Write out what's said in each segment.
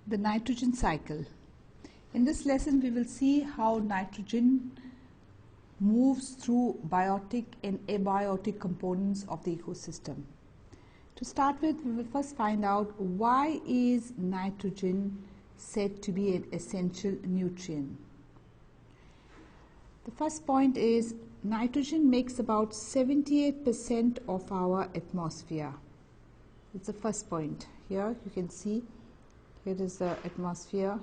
The nitrogen cycle. In this lesson we will see how nitrogen moves through biotic and abiotic components of the ecosystem. To start with, we will first find out why is nitrogen said to be an essential nutrient. The first point is nitrogen makes about 78% of our atmosphere. It's the first point. Here you can see, here is the atmosphere,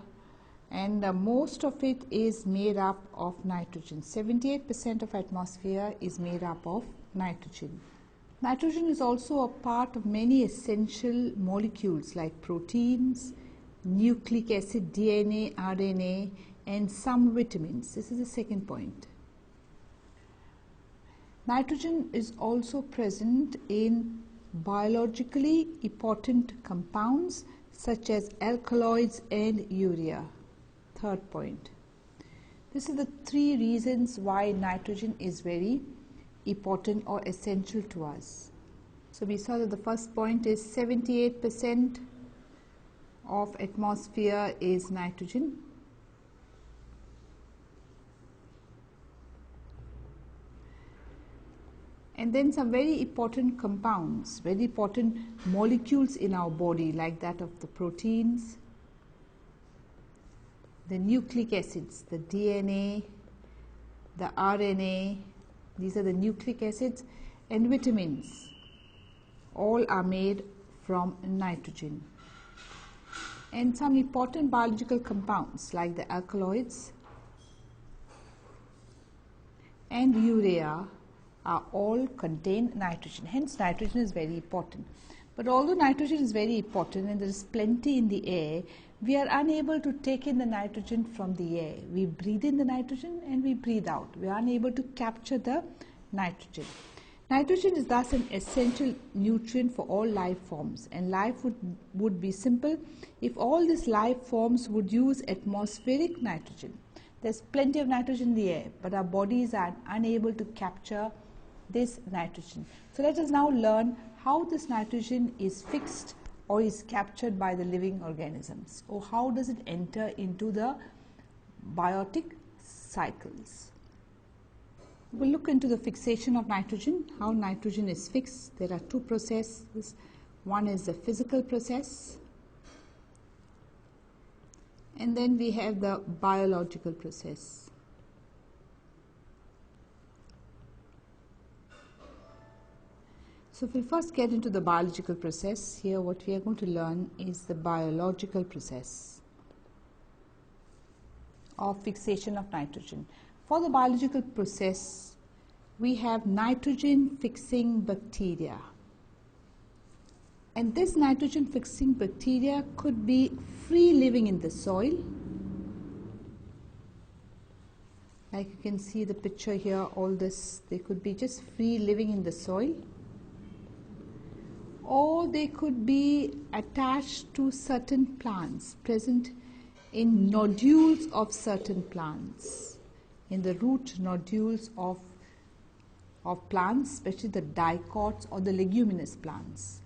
and most of it is made up of nitrogen. 78% of atmosphere is made up of nitrogen. Nitrogen is also a part of many essential molecules like proteins, nucleic acid, DNA, RNA, and some vitamins. This is the second point. Nitrogen is also present in biologically important compounds such as alkaloids and urea. Third point. This is the three reasons why nitrogen is very important or essential to us. So we saw that the first point is 78% of atmosphere is nitrogen. And then some very important compounds, very important molecules in our body, like that of the proteins, the nucleic acids, the DNA, the RNA, these are the nucleic acids, and vitamins, all are made from nitrogen. And some important biological compounds like the alkaloids and urea are all contain nitrogen. Hence nitrogen is very important. But although nitrogen is very important and there is plenty in the air, we are unable to take in the nitrogen from the air. We breathe in the nitrogen and we breathe out. We are unable to capture the nitrogen. Nitrogen is thus an essential nutrient for all life forms, and life would be simple if all these life forms would use atmospheric nitrogen. There's plenty of nitrogen in the air, but our bodies are unable to capture this nitrogen. So let us now learn how this nitrogen is fixed or is captured by the living organisms, or how does it enter into the biotic cycles. We'll look into the fixation of nitrogen, how nitrogen is fixed. There are two processes. One is the physical process, and then we have the biological process. So if we first get into the biological process, here what we are going to learn is the biological process of fixation of nitrogen. For the biological process, we have nitrogen fixing bacteria. And this nitrogen fixing bacteria could be free living in the soil. Like you can see the picture here, all this, they could be just free living in the soil, or they could be attached to certain plants, present in nodules of certain plants, in the root nodules of plants, especially the dicots or the leguminous plants.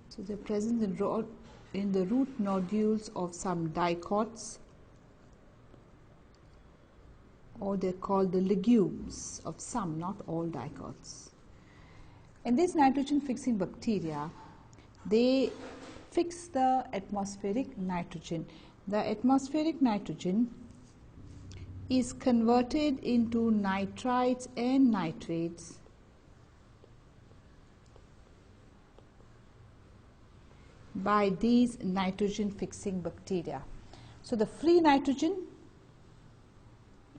So they are present in the root nodules of some dicots, or they are called the legumes of some, not all dicots. And these nitrogen fixing bacteria, they fix the atmospheric nitrogen. The atmospheric nitrogen is converted into nitrites and nitrates by these nitrogen fixing bacteria. So the free nitrogen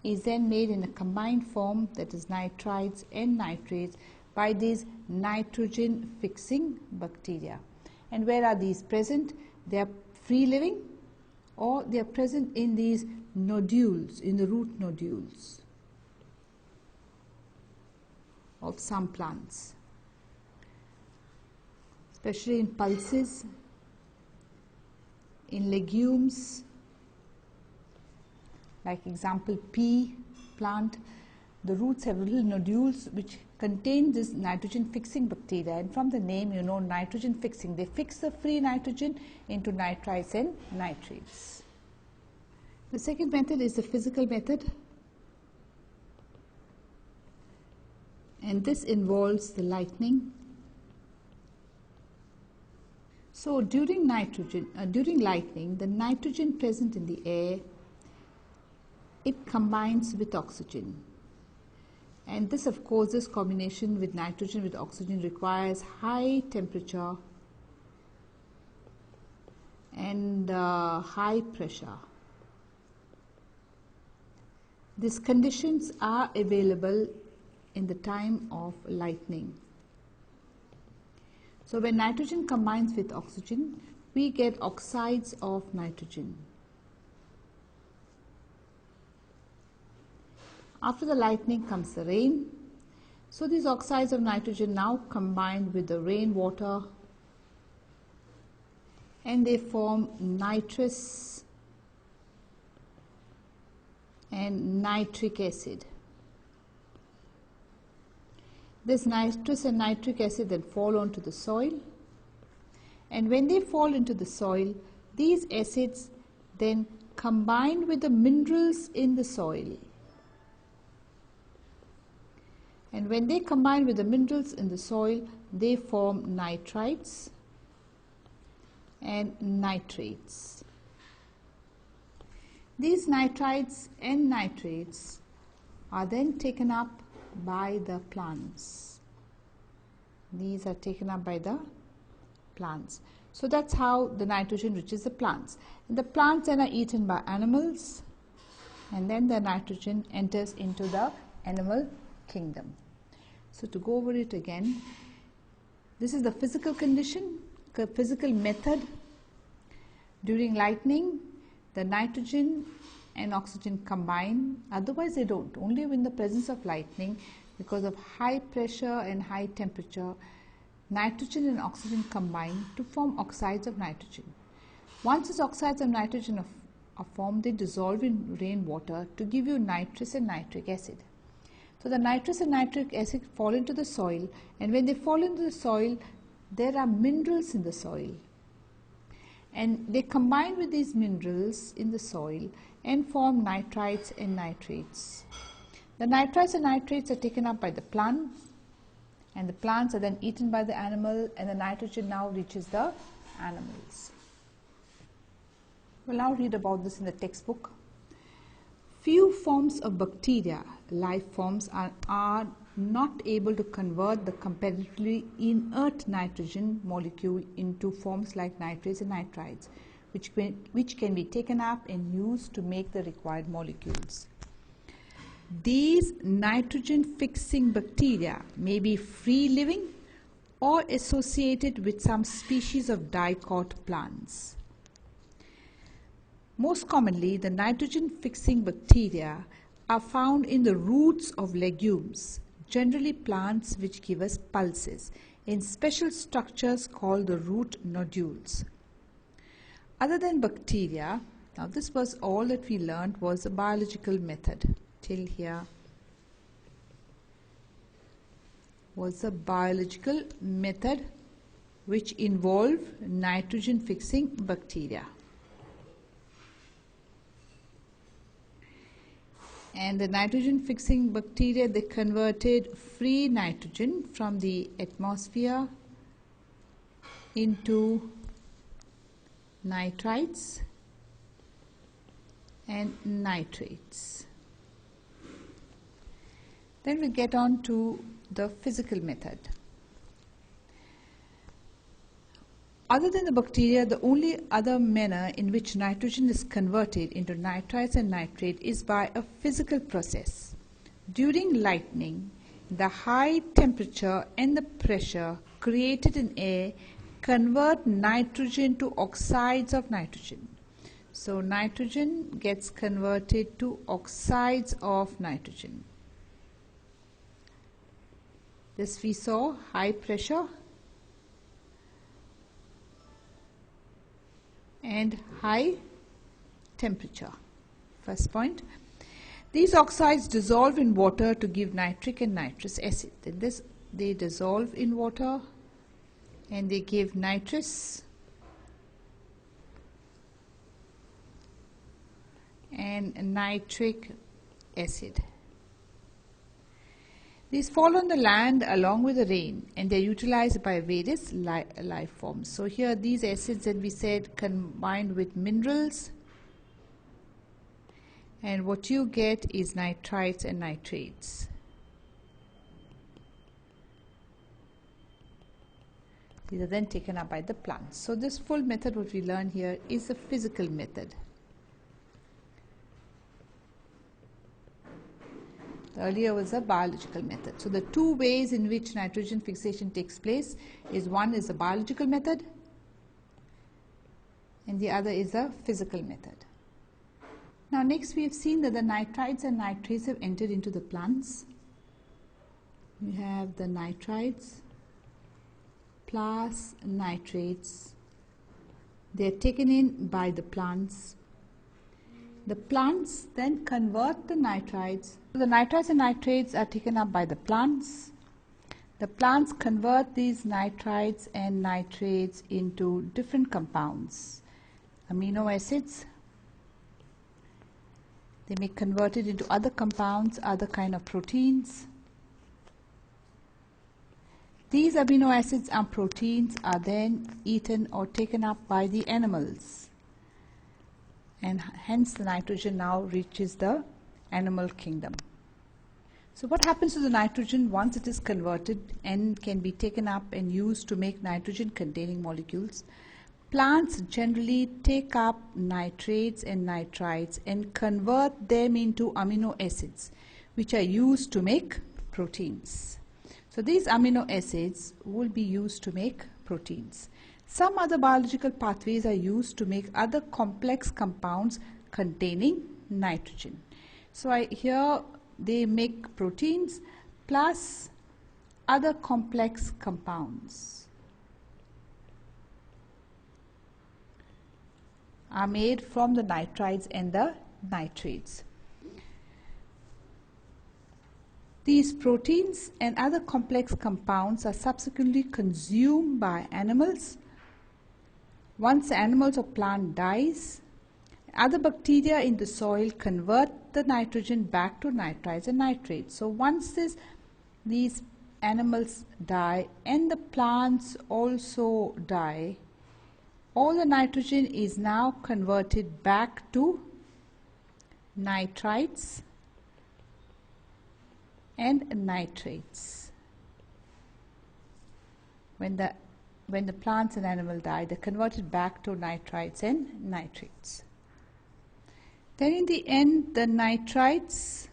is then made in a combined form, that is nitrites and nitrates, by these nitrogen fixing bacteria. And where are these present? They are free living, or they are present in these nodules, in the root nodules of some plants, especially in pulses, in legumes, like example pea plant, the roots have little nodules which contain this nitrogen fixing bacteria, and from the name you know nitrogen fixing, they fix the free nitrogen into nitrites and nitrates. The second method is the physical method, and this involves the lightning. So during lightning, the nitrogen present in the air, it combines with oxygen, and this of course, this combination with nitrogen with oxygen requires high temperature and high pressure. These conditions are available in the time of lightning. So when nitrogen combines with oxygen, we get oxides of nitrogen. After the lightning comes the rain. So these oxides of nitrogen now combine with the rainwater, and they form nitrous and nitric acid. This nitrous and nitric acid then fall onto the soil, and when they fall into the soil, these acids then combine with the minerals in the soil. And when they combine with the minerals in the soil, they form nitrites and nitrates. These nitrites and nitrates are then taken up by the plants. These are taken up by the plants. So that's how the nitrogen reaches the plants. And the plants then are eaten by animals, and then the nitrogen enters into the animal kingdom. So to go over it again, this is the physical condition, physical method. During lightning, the nitrogen and oxygen combine, otherwise they don't. Only in the presence of lightning, because of high pressure and high temperature, nitrogen and oxygen combine to form oxides of nitrogen. Once these oxides of nitrogen are formed, they dissolve in rainwater to give you nitrous and nitric acid. So the nitrous and nitric acid fall into the soil, and when they fall into the soil, there are minerals in the soil, and they combine with these minerals in the soil and form nitrites and nitrates. The nitrites and nitrates are taken up by the plants, and the plants are then eaten by the animal, and the nitrogen now reaches the animals. We'll now read about this in the textbook. Few forms of bacteria, life forms, are not able to convert the comparatively inert nitrogen molecule into forms like nitrates and nitrites, which can be taken up and used to make the required molecules. These nitrogen fixing bacteria may be free living or associated with some species of dicot plants. Most commonly, the nitrogen fixing bacteria are found in the roots of legumes, generally plants which give us pulses, in special structures called the root nodules. Other than bacteria, now this was all that we learned was the biological method. Till here was the biological method which involved nitrogen fixing bacteria. And the nitrogen fixing bacteria, they converted free nitrogen from the atmosphere into nitrites and nitrates. Then we get on to the physical method. Other than the bacteria, the only other manner in which nitrogen is converted into nitrites and nitrate is by a physical process. During lightning, the high temperature and the pressure created in air convert nitrogen to oxides of nitrogen. So nitrogen gets converted to oxides of nitrogen. This we saw, high pressure and high temperature. First point. These oxides dissolve in water to give nitric and nitrous acid. Then they dissolve in water and they give nitrous and nitric acid. These fall on the land along with the rain, and they're utilized by various life forms. So here these acids that we said combined with minerals, and what you get is nitrites and nitrates. These are then taken up by the plants. So this full method what we learn here is a physical method. Earlier was a biological method. So the two ways in which nitrogen fixation takes place is, one is a biological method and the other is a physical method. Now next we have seen that the nitrites and nitrates have entered into the plants. We have the nitrites plus nitrates. They are taken in by the plants. The plants then convert the nitrites. So the nitrites and nitrates are taken up by the plants. The plants convert these nitrites and nitrates into different compounds, amino acids. They may convert it into other compounds, other kind of proteins. These amino acids and proteins are then eaten or taken up by the animals, and hence the nitrogen now reaches the animal kingdom. So what happens to the nitrogen once it is converted and can be taken up and used to make nitrogen containing molecules? Plants generally take up nitrates and nitrites and convert them into amino acids, which are used to make proteins. So these amino acids will be used to make proteins. Some other biological pathways are used to make other complex compounds containing nitrogen. So here they make proteins plus other complex compounds are made from the nitrites and the nitrates. These proteins and other complex compounds are subsequently consumed by animals. Once the animals or plant dies, other bacteria in the soil convert the nitrogen back to nitrites and nitrates. So once these animals die and the plants also die, all the nitrogen is now converted back to nitrites and nitrates. When the plants and animal die, they're converted back to nitrites and nitrates. Then in the end, the nitrites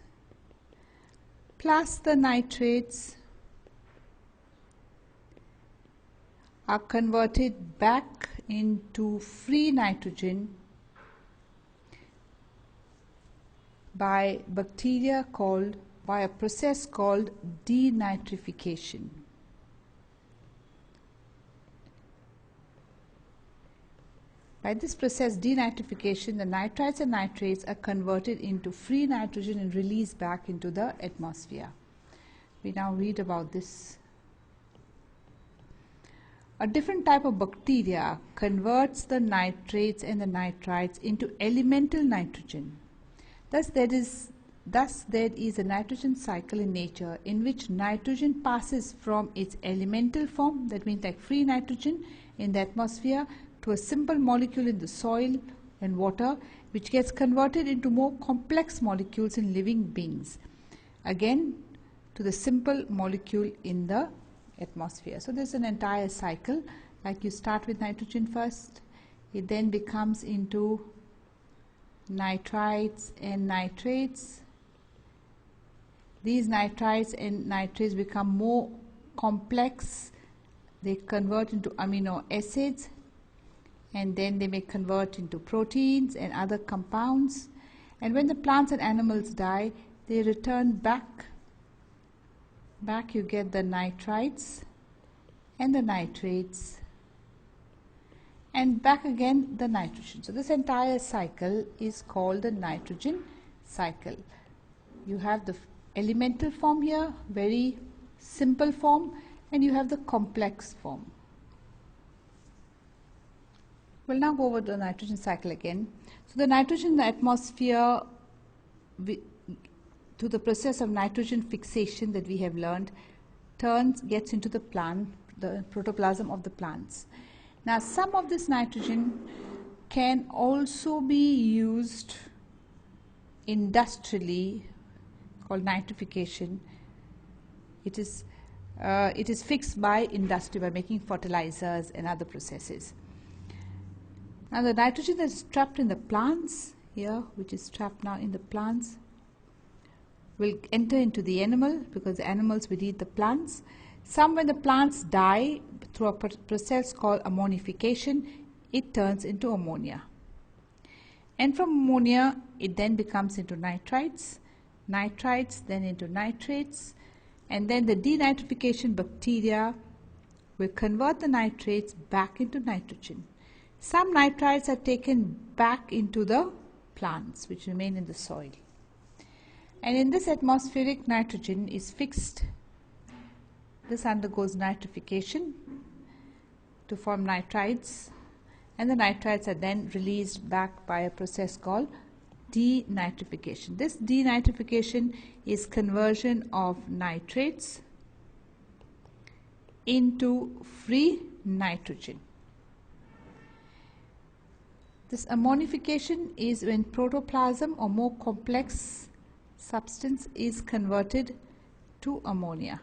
plus the nitrates are converted back into free nitrogen by bacteria by a process called denitrification. By this process, denitrification, the nitrites and nitrates are converted into free nitrogen and released back into the atmosphere. We now read about this. A different type of bacteria converts the nitrates and the nitrites into elemental nitrogen. Thus there is a nitrogen cycle in nature in which nitrogen passes from its elemental form, that means like free nitrogen in the atmosphere, to a simple molecule in the soil and water, which gets converted into more complex molecules in living beings, again to the simple molecule in the atmosphere. So there's an entire cycle, like you start with nitrogen first, it then becomes into nitrites and nitrates. These nitrites and nitrates become more complex, they convert into amino acids, and then they may convert into proteins and other compounds. And when the plants and animals die, they return back. Back you get the nitrites and the nitrates, and back again the nitrogen. So this entire cycle is called the nitrogen cycle. you have the elemental form here, very simple form, and you have the complex form. We'll now go over the nitrogen cycle again. So the nitrogen in the atmosphere, to the process of nitrogen fixation that we have learned, gets into the plant, the protoplasm of the plants. Now some of this nitrogen can also be used industrially, called nitrification. It is fixed by industry by making fertilizers and other processes. Now the nitrogen that is trapped in the plants here, which is trapped now in the plants, will enter into the animal, because the animals will eat the plants. Some, when the plants die through a process called ammonification, it turns into ammonia. And from ammonia it then becomes into nitrites, then into nitrates, and then the denitrification bacteria will convert the nitrates back into nitrogen. Some nitrites are taken back into the plants, which remain in the soil. And in this, atmospheric nitrogen is fixed. This undergoes nitrification to form nitrites, and the nitrites are then released back by a process called denitrification. This denitrification is conversion of nitrates into free nitrogen. This ammonification is when protoplasm or more complex substance is converted to ammonia.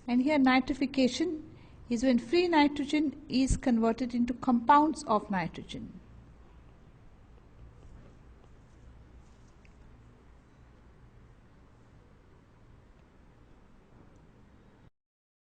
And here nitrification is when free nitrogen is converted into compounds of nitrogen.